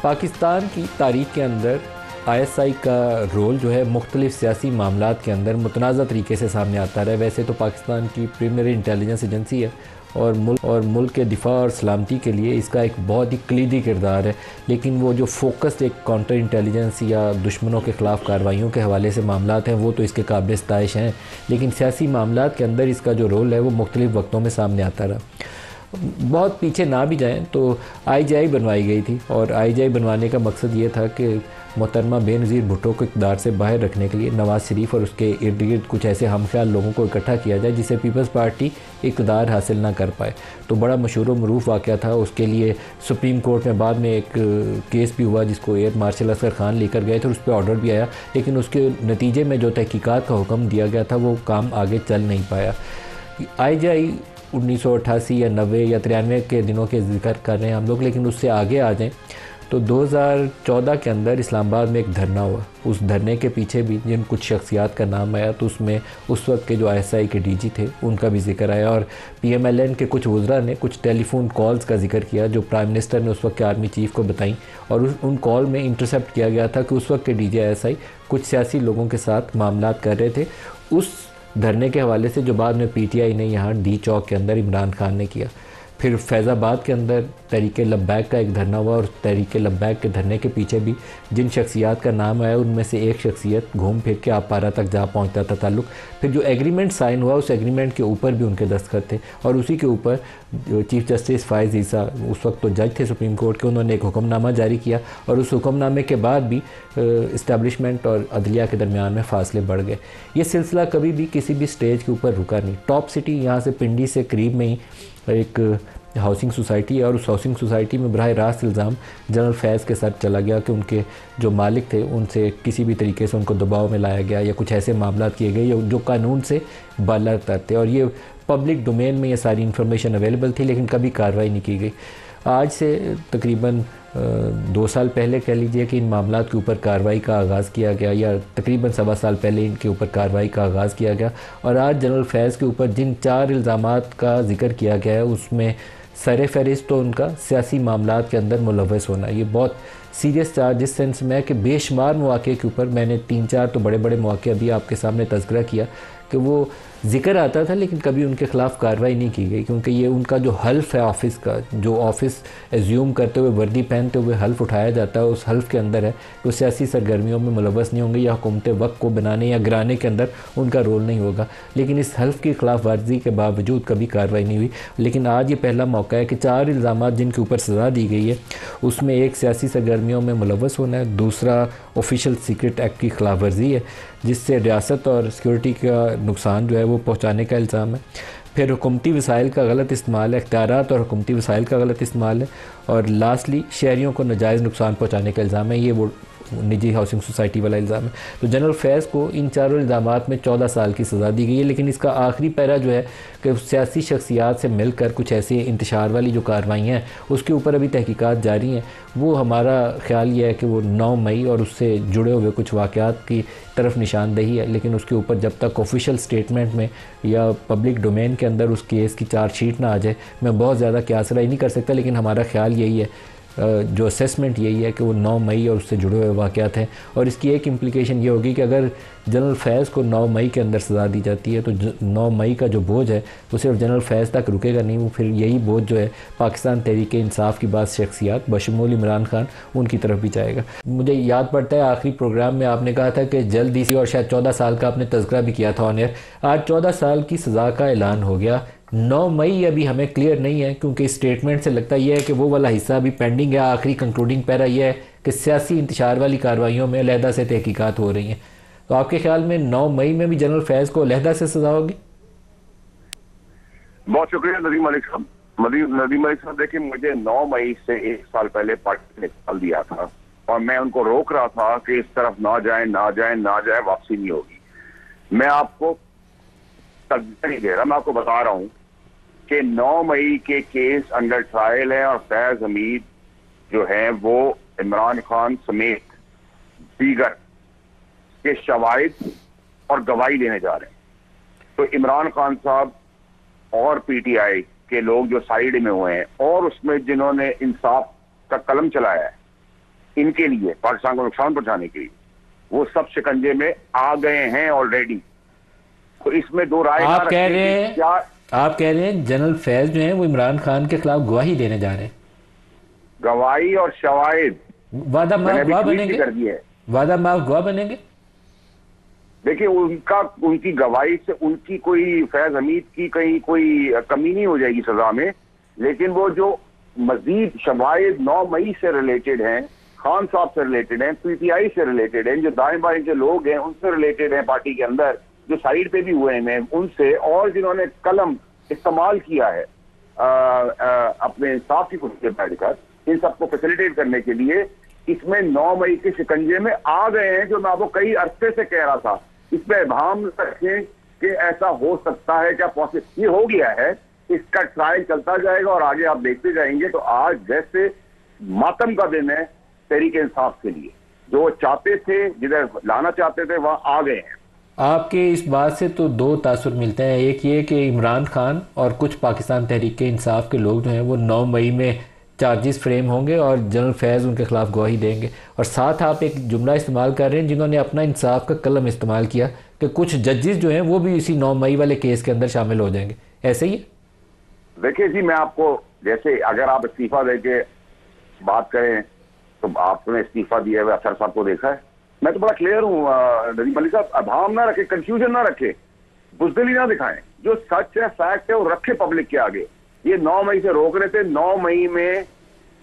पाकिस्तान की तारीख के अंदर ISI का रोल जो है मुख्तलिफ सियासी मामलात के अंदर मुतनाज़ा तरीके से सामने आता रहा है। वैसे तो पाकिस्तान की प्राइमरी इंटेलिजेंस एजेंसी है और मुल्क के दिफा और सलामती के लिए इसका एक बहुत ही कलीदी किरदार है, लेकिन वो जो फोकस्ड एक काउंटर इंटेलिजेंस या दुश्मनों के ख़िलाफ़ कार्रवाइयों के हवाले से मामलात हैं वो तो इसके काबिल सताइश हैं, लेकिन सियासी मामलात के अंदर इसका जो रोल है वो मुख्तलिफ वक्तों में सामने आता रहा। बहुत पीछे ना भी जाएं तो IGI बनवाई गई थी और IGI बनवाने का मकसद ये था कि मोहतरमा बेनज़ीर भुट्टो को इक़्तिदार से बाहर रखने के लिए नवाज़ शरीफ और उसके इर्द गिर्द कुछ ऐसे हमख्याल लोगों को इकट्ठा किया जाए जिससे पीपल्स पार्टी इक़्तिदार हासिल ना कर पाए। तो बड़ा मशहूर व मरूफ वाक़या था। उसके लिए सुप्रीम कोर्ट में बाद में एक केस भी हुआ जिसको एयर मार्शल असगर खान लेकर गए थे और उस पर ऑर्डर भी आया, लेकिन उसके नतीजे में जो तहकीकात का हुक्म दिया गया था वो काम आगे चल नहीं पाया। IGI 1988 या 90 या 93 के दिनों के जिक्र कर रहे हैं हम लोग, लेकिन उससे आगे आ जाएं तो 2014 के अंदर इस्लामाबाद में एक धरना हुआ। उस धरने के पीछे भी जिन कुछ शख्सियात का नाम आया तो उसमें उस वक्त के जो ISI के DG थे उनका भी जिक्र आया और PMLN के कुछ वज़रा ने कुछ टेलीफोन कॉल्स का जिक्र किया जो प्राइम मिनिस्टर ने उस वक्त के आर्मी चीफ़ को बताई और उन कॉल में इंटरसेप्ट किया गया था कि उस वक्त के DG ISI कुछ सियासी लोगों के साथ मामलात कर रहे थे उस धरने के हवाले से जो बाद में PTI ने यहाँ D चौक के अंदर इमरान खान ने किया। फिर फैज़ाबाद के अंदर तहरीक लब्बैक का एक धरना हुआ और तहरीक लब्बैक के धरने के पीछे भी जिन शख्सियात का नाम आया उनमें से एक शख्सियत घूम फिर के आपारा तक जा पहुंचता था ताल्लुक़। फिर जो एग्रीमेंट साइन हुआ उस एग्रीमेंट के ऊपर भी उनके दस्तखत थे और उसी के ऊपर चीफ़ जस्टिस फ़ाइज़ ईसा उस वक्त तो जज थे सुप्रीम कोर्ट के, उन्होंने एक हुक्मनामा जारी किया और उस हुक्मनामे के बाद भी इस्टेब्लिशमेंट और अदलिया के दरमियान में फ़ासले बढ़ गए। ये सिलसिला कभी भी किसी भी स्टेज के ऊपर रुका नहीं। टॉप सिटी यहाँ से पिंडी से करीब में ही एक हाउसिंग सोसाइटी है और उस हाउसिंग सोसाइटी में बराह रास्त इल्ज़ाम जनरल फैज़ के साथ चला गया कि उनके जो मालिक थे उनसे किसी भी तरीके से उनको दबाव में लाया गया या कुछ ऐसे मामला किए गए जो कानून से बाला थे और ये पब्लिक डोमेन में ये सारी इन्फॉर्मेशन अवेलेबल थी, लेकिन कभी कार्रवाई नहीं की गई। आज से तकरीबन 2 साल पहले कह लीजिए कि इन मामलात के ऊपर कार्रवाई का आगाज़ किया गया या तकरीबन 1.25 साल पहले इनके ऊपर कार्रवाई का आगाज़ किया गया और आज जनरल फैज़ के ऊपर जिन 4 इल्ज़ामात का जिक्र किया गया है उसमें सर फहरिस्त तो उनका सियासी मामलात के अंदर मुलव्वस होना। ये बहुत सीरियस चार्ज इस सेंस में है कि बेशुमार मौक़े के ऊपर मैंने 3-4 तो बड़े बड़े मौक़े अभी आपके सामने तज़किरा किया कि वो ज़िक्र आता था लेकिन कभी उनके ख़िलाफ़ कार्रवाई नहीं की गई, क्योंकि ये उनका जो हल्फ है ऑफ़िस का, जो ऑफ़िस एज्यूम करते हुए वर्दी पहनते हुए हल्फ उठाया जाता है, उस हल्फ के अंदर है कि वो सियासी सरगर्मियों में मुलव्वस नहीं होंगे या हुकूमत वक्त को बनाने या गिराने के अंदर उनका रोल नहीं होगा। लेकिन इस हल्फ की खिलाफ वर्जी के बावजूद कभी कार्रवाई नहीं हुई। लेकिन आज ये पहला मौका है कि 4 इल्ज़ामात जिनके ऊपर सज़ा दी गई है उसमें एक सियासी सरगर्मियों में मुलव्वस होना है, दूसरा ऑफिशियल सीक्रेट एक्ट की खिलाफ वर्जी है जिससे रियासत और सिक्योरिटी का नुकसान जो है वो पहुँचाने का इल्ज़ाम है, फिर हुकूमती वसाइल का गलत इस्तेमाल है, इख्तियारात और हुकूमती वसाइल का गलत इस्तेमाल है और लास्टली शहरियों को नाजायज़ नुकसान पहुँचाने का इल्ज़ाम है। ये वो निजी हाउसिंग सोसाइटी वाला इल्ज़ाम है। तो जनरल फैज़ को इन 4 इल्ज़ामात में 14 साल की सज़ा दी गई है, लेकिन इसका आखिरी पैरा जो है कि सियासी शख्सियात से मिलकर कुछ ऐसे इंतशार वाली जो कार्रवाइयाँ हैं उसके ऊपर अभी तहकीकात जारी हैं। वो हमारा ख़्याल ये है कि वो 9 मई और उससे जुड़े हुए कुछ वाक़यात की तरफ निशानदही है, लेकिन उसके ऊपर जब तक ऑफिशियल स्टेटमेंट में या पब्लिक डोमेन के अंदर उस केस की चार्जशीट ना आ जाए मैं बहुत ज़्यादा क्यास राय नहीं कर सकता। लेकिन हमारा ख़्याल यही है, जो असेसमेंट यही है कि वो 9 मई और उससे जुड़े हुए वाक़यात हैं और इसकी एक इम्प्लिकेशन ये होगी कि अगर जनरल फैज़ को 9 मई के अंदर सज़ा दी जाती है तो 9 मई का जो बोझ है वो सिर्फ जनरल फैज़ तक रुकेगा नहीं, वो फिर यही बोझ जो है पाकिस्तान तहरीक इंसाफ की बात शख्सियात बशमूल इमरान खान उनकी तरफ भी जाएगा। मुझे याद पड़ता है आखिरी प्रोग्राम में आपने कहा था कि जल्दी से, और शायद 14 साल का आपने तज़किरा भी किया था ऑन एयर, आज 14 साल की सज़ा का ऐलान हो गया। 9 मई अभी हमें क्लियर नहीं है क्योंकि स्टेटमेंट से लगता यह है कि वो वाला हिस्सा अभी पेंडिंग है। आखिरी कंक्लूडिंग पैरा यह है कि सियासी इंतशार वाली कार्रवाइयों में अलहदा से तहकीकात हो रही हैं। तो आपके ख्याल में 9 मई में भी जनरल फैज़ को अलहदा से सजा होगी? बहुत शुक्रिया नदीम मलिक साहब। नदीम मलिक साहब देखिए, मुझे 9 मई से 1 साल पहले पार्टी ने निकाल दिया था और मैं उनको रोक रहा था कि इस तरफ ना जाए ना जाए ना जाए, वापसी नहीं होगी। मैं आपको तर्जुमा नहीं दे रहा, मैं आपको बता रहा हूं कि 9 मई के केस अंडर ट्रायल है और फैज हमीद जो है वो इमरान खान समेत दीगर के शवाहिद और गवाही देने जा रहे हैं। तो इमरान खान साहब और PTI के लोग जो साइड में हुए हैं और उसमें जिन्होंने इंसाफ का कलम चलाया है इनके लिए, पाकिस्तान को नुकसान पहुंचाने के लिए, वो सब शिकंजे में आ गए हैं ऑलरेडी। तो इसमें दो राय आप कह रहे हैं क्या, आप कह रहे हैं जनरल फैज जो है वो इमरान खान के खिलाफ गवाही देने जा रहे हैं? गवाही और शवाहिद वादा माफ गवाह बनेंगे? कर दिए, वादा माफ गवाह बनेंगे? देखिए उनकी गवाही से उनकी कोई, फैज हमीद की कहीं कोई कमी नहीं हो जाएगी सजा में, लेकिन वो जो मजीद शवाहिद 9 मई से रिलेटेड हैं, खान साहब से रिलेटेड हैं, पीटीआई से रिलेटेड हैं, जो दाएं बाएं के लोग हैं उनसे रिलेटेड हैं, पार्टी के अंदर जो साइड पे भी हुए हैं उनसे, और जिन्होंने कलम इस्तेमाल किया है अपने इंसाफ की कुर्सी पर बैठकर, इन सबको फैसिलिटेट करने के लिए, इसमें 9 मई के शिकंजे में आ गए हैं। जो मैं आपको कई अरसे से कह रहा था, इसमें इबाम रखें कि ऐसा हो सकता है क्या, पॉसिबल, ये हो गया है, इसका ट्रायल चलता जाएगा और आगे आप देखते जाएंगे। तो आज जैसे मातम का दिन है तहरीक इंसाफ के लिए, जो वो चाहते थे, जिधर लाना चाहते थे वहां आ गए हैं। आपके इस बात से तो दो तासुर मिलते हैं, एक ये कि इमरान खान और कुछ पाकिस्तान तहरीक इंसाफ के लोग जो हैं वो 9 मई में चार्जेस फ्रेम होंगे और जनरल फैज़ उनके खिलाफ गवाही देंगे, और साथ आप एक जुमला इस्तेमाल कर रहे हैं जिन्होंने अपना इंसाफ का कलम इस्तेमाल किया कि कुछ जजेस जो हैं वो भी इसी 9 मई वाले केस के अंदर शामिल हो जाएंगे, ऐसे ही? देखिए जी, मैं आपको, जैसे अगर आप इस्तीफा दे के बात करें तो आपने इस्तीफा दिया हुआ अफसर साहब को देखा है, मैं तो बड़ा क्लियर हूँ नदीम मलिक साहब, अभाम ना रखे, कंफ्यूजन ना रखे, बुजदिली ना दिखाएं, जो सच है, फैक्ट है, वो रखे पब्लिक के आगे। ये 9 मई से रोक रहे थे, 9 मई में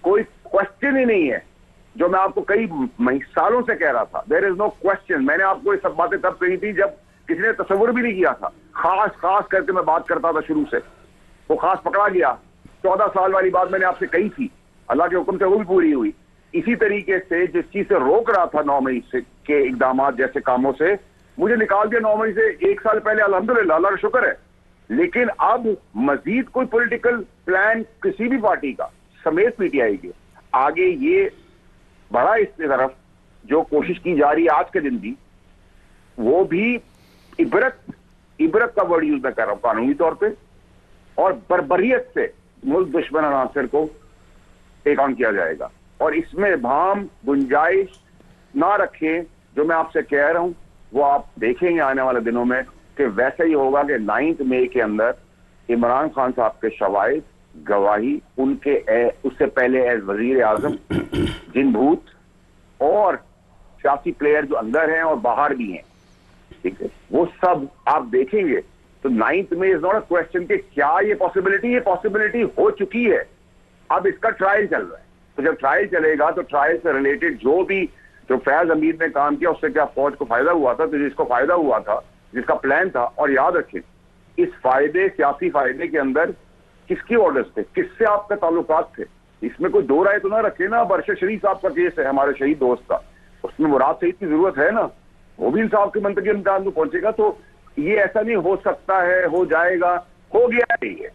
कोई क्वेश्चन ही नहीं है, जो मैं आपको कई सालों से कह रहा था, देयर इज नो क्वेश्चन। मैंने आपको ये सब बातें तब कही थी जब किसी ने तस्वुर भी नहीं किया था, खास करके मैं बात करता था शुरू से, वो खास पकड़ा गया। 14 साल वाली बात मैंने आपसे कही थी, अल्लाह के हुक्म से वो भी पूरी हुई। इसी तरीके से जिस चीज से रोक रहा था 9 मई से के इकदाम जैसे कामों से, मुझे निकाल दिया 9 मई से 1 साल पहले, अल्हम्दुलिल्लाह, अल्लाह का शुक्र है। लेकिन अब मजीद कोई पॉलिटिकल प्लान किसी भी पार्टी का समेत पीटीआई के आगे ये बढ़ा, इस तरफ जो कोशिश की जा रही है आज के दिन भी, वो भी इबरत का वर्ड यूज मैं कर रहा हूं कानूनी तौर पे, और बर्बरियत से मुल्क दुश्मन अनासर को टेक ऑन किया जाएगा। और इसमें भाम गुंजाइश ना रखें, जो मैं आपसे कह रहा हूं वो आप देखेंगे आने वाले दिनों में कि वैसे ही होगा कि 9 मई के अंदर इमरान खान साहब के शवाहिद, गवाही, उनके उससे पहले एज वजीर आजम जिन भूत और सियासी प्लेयर जो अंदर हैं और बाहर भी हैं, ठीक है, वो सब आप देखेंगे। तो 9 मई इज नॉट अ क्वेश्चन कि क्या ये पॉसिबिलिटी हो चुकी है, अब इसका ट्रायल चल रहा है। तो जब ट्रायल चलेगा तो ट्रायल से रिलेटेड जो फैज हमीद ने काम किया उससे क्या फौज को फायदा हुआ था, तो जिसको फायदा हुआ था, जिसका प्लान था, और याद रखें इस फायदे, सियासी फायदे के अंदर किसके ऑर्डर्स थे, किससे आपके ताल्लुकात थे, इसमें कोई दो राय तो ना रखे ना। अरशद शरीफ साहब का केस है, हमारे शहीद दोस्त का, उसमें मुराद सईद की जरूरत है ना, वो भी इंसाफ के मंतकी इम्तिहान को पहुंचेगा। तो ये ऐसा नहीं हो सकता है, हो जाएगा, हो गया है ये।